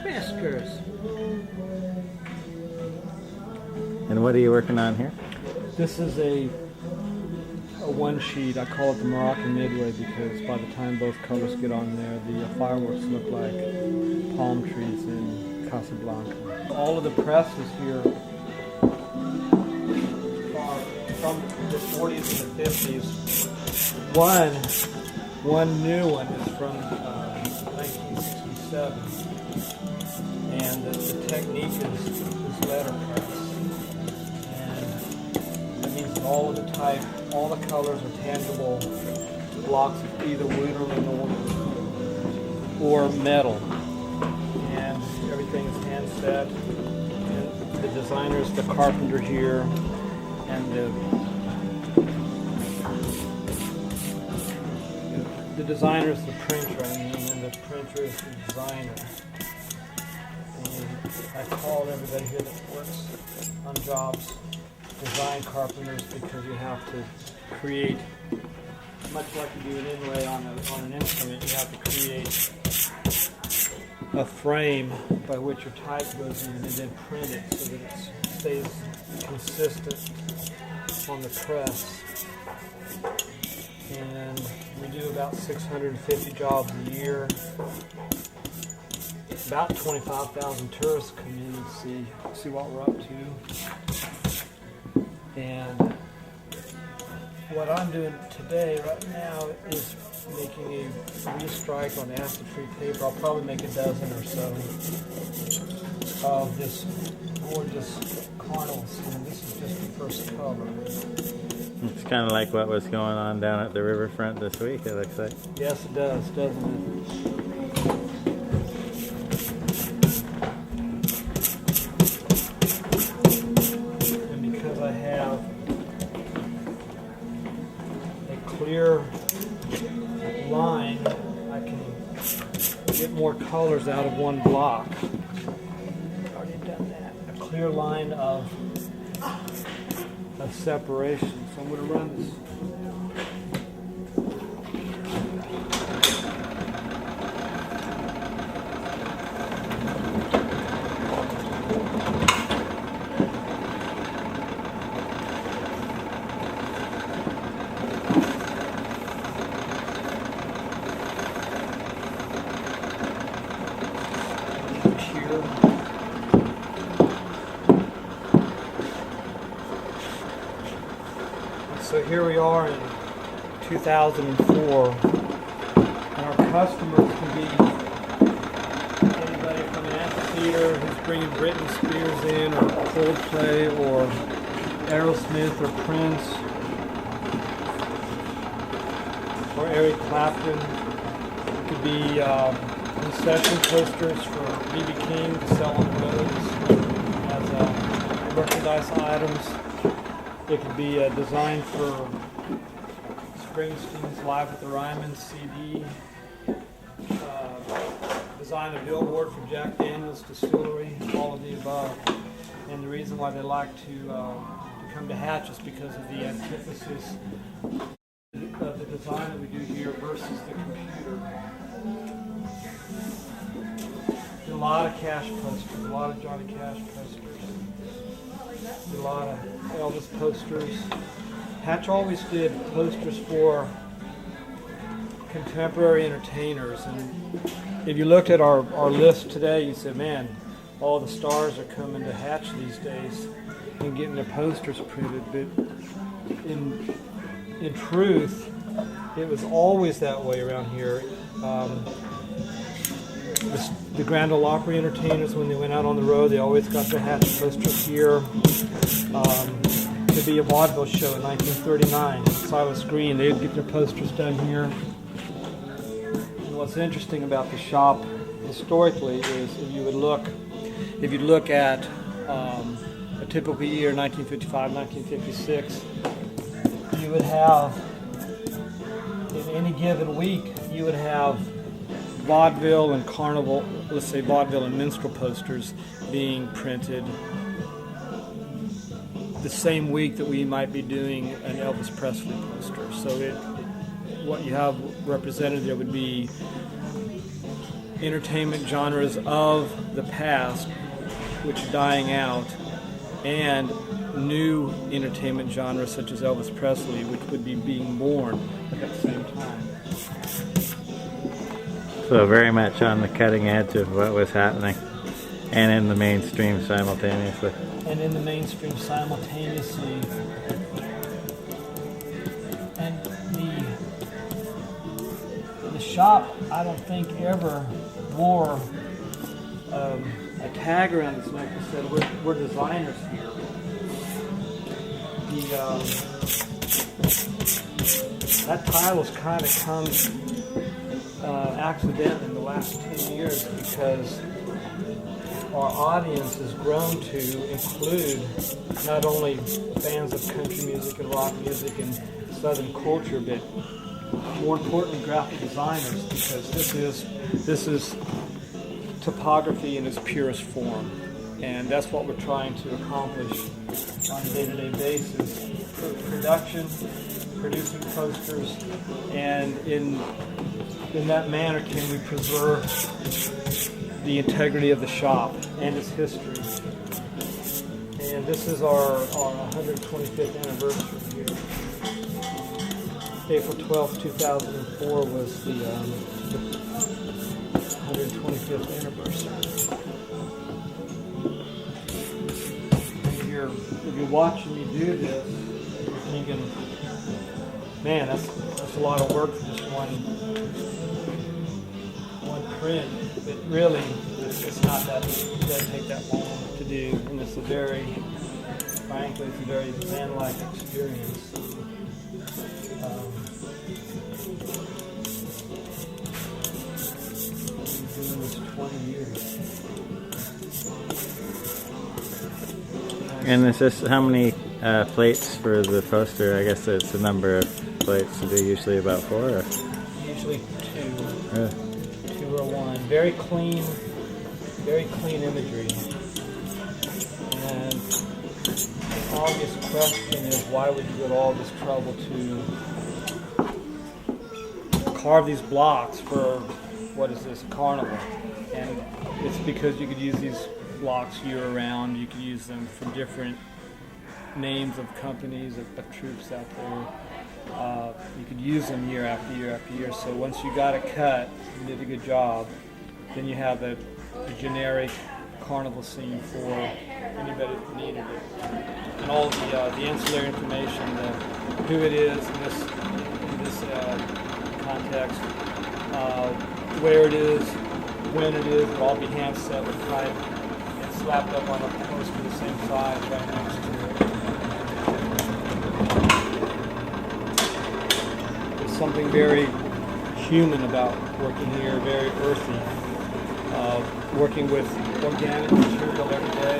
Whiskers. And what are you working on here? This is a one sheet. I call it the Moroccan Midway because by the time both colors get on there, the fireworks look like palm trees in Casablanca. All of the presses here are from the 40s and the 50s. One new one is from 1967, and the technique is letterpress. And that means that all of the type, all the colors are tangible blocks of either wood or linoleum or metal, and everything is hand set. And the designer is the carpenter here, and the designer is the printer, and the printer is the designer. And I call everybody here that works on jobs design carpenters because you have to create, much like you do an inlay on an instrument, you have to create a frame by which your type goes in and then print it so that it stays consistent on the press. And we do about 650 jobs a year. About 25,000 tourists come in and see what we're up to. And what I'm doing today, right now, is making a restrike on acid-free paper. I'll probably make a dozen or so of this gorgeous carnival scene. This is just the first color. It's kind of like what was going on down at the riverfront this week, it looks like. Yes, it does, doesn't it? And because I have a clear line, I can get more colors out of one block. I've already done that. A clear line of separation. So I'm going to run this. So here we are in 2004, and our customers can be anybody from an amphitheater who's bringing Britney Spears in, or Coldplay, or Aerosmith, or Prince, or Eric Clapton. It could be concession posters for B.B. King to sell on the roads as merchandise items. It could be a design for Springsteen's Live at the Ryman CD. Design a billboard for Jack Daniel's Distillery, all of the above. And the reason why they like to come to Hatch is because of the antithesis of the design that we do here versus the computer. A lot of Cash posters, a lot of Johnny Cash posters. A lot of Elvis posters. Hatch always did posters for contemporary entertainers, and if you looked at our list today, you said, man, all the stars are coming to Hatch these days and getting their posters printed. But in truth, it was always that way around here. The Grand Ole Opry entertainers, when they went out on the road, they always got their Hatch posters here. To be a vaudeville show in 1939, Silas Green, they'd get their posters done here. And what's interesting about the shop historically is if you look at a typical year, 1955, 1956, you would have, in any given week, you would have vaudeville and carnival, let's say vaudeville and minstrel posters being printed the same week that we might be doing an Elvis Presley poster. So what you have represented there would be entertainment genres of the past which are dying out, and new entertainment genres such as Elvis Presley, which would be being born at the same time. So very much on the cutting edge of what was happening, and in the mainstream simultaneously. And in the mainstream simultaneously. And the shop, I don't think, ever wore a tag around its neck that said, we're designers here. That title's kind of come accidentally in the last 10 years, because our audience has grown to include not only fans of country music and rock music and Southern culture, but more importantly, graphic designers, because this is topography in its purest form, and that's what we're trying to accomplish on a day-to-day basis. Production, producing posters, and in that manner can we preserve the integrity of the shop and its history. And this is our 125th anniversary here. April 12th, 2004 was the 125th anniversary. If you're watching me do this, you're thinking, man, that's a lot of work for just one print. But really, it's not that, it doesn't take that long to do, and it's frankly, it's a very man-like experience. I've been doing this 20 years. And is this how many plates for the poster? I guess it's a number of plates. Is it usually about 4? Or? Usually 2. Really? 2 or 1. Very clean imagery. And the obvious question is, why would you go to all this trouble to carve these blocks for, what is this, carnival? And it's because you could use these blocks year-round. You can use them for different names of companies, of troops out there. You could use them year after year after year. So once you got a cut, you did a good job, then you have a generic carnival scene for anybody that needed it. And all the ancillary information, who it is in this context, where it is, when it is, will all be hand set with type and slapped up on a poster the same size right next to it. There's something very human about working here, very earthy. Working with organic material every day.